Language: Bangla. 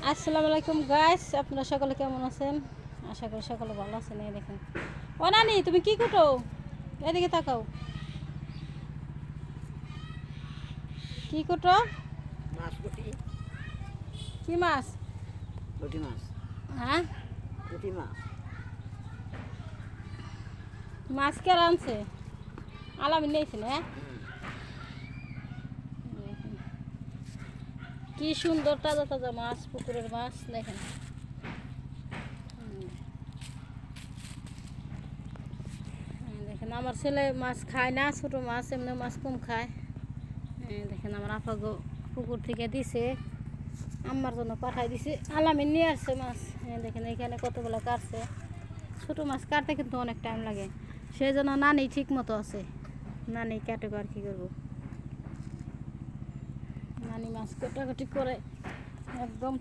আসসালামু আলাইকুম গাইস, আপনারা সকলে কেমন আছেন? আশা করি সকলে ভালো আছেন। এই দেখেন, ও নানি তুমি কি কুটো? এদিকে তাকাও। কি কুটো? মাছ পুঁটি। কি মাছ? পুঁটি মাছ। হ্যাঁ, পুঁটি মাছ। মাছ কে রাঁধছে? আলামিন নিয়েছে না? কি সুন্দর তাজা তাজা মাছ, পুকুরের মাছ দেখেন। দেখেন আমার ছেলে মাছ খায় না, ছোটো মাছ এমনি মাছ কম খায়। দেখেন আমার আপা গো পুকুর থেকে দিছে, আমার জন্য পাঠাই দিছে। আলামিন নিয়ে আসছে মাছ। দেখেন এখানে কতগুলো কাটছে। ছোটো মাছ কাটতে কিন্তু অনেক টাইম লাগে, সেই জন্য নানি ঠিক মতো আছে। নানি কাটে আর কি করবো, নানি মাছ কাটাকাটি করে একদম।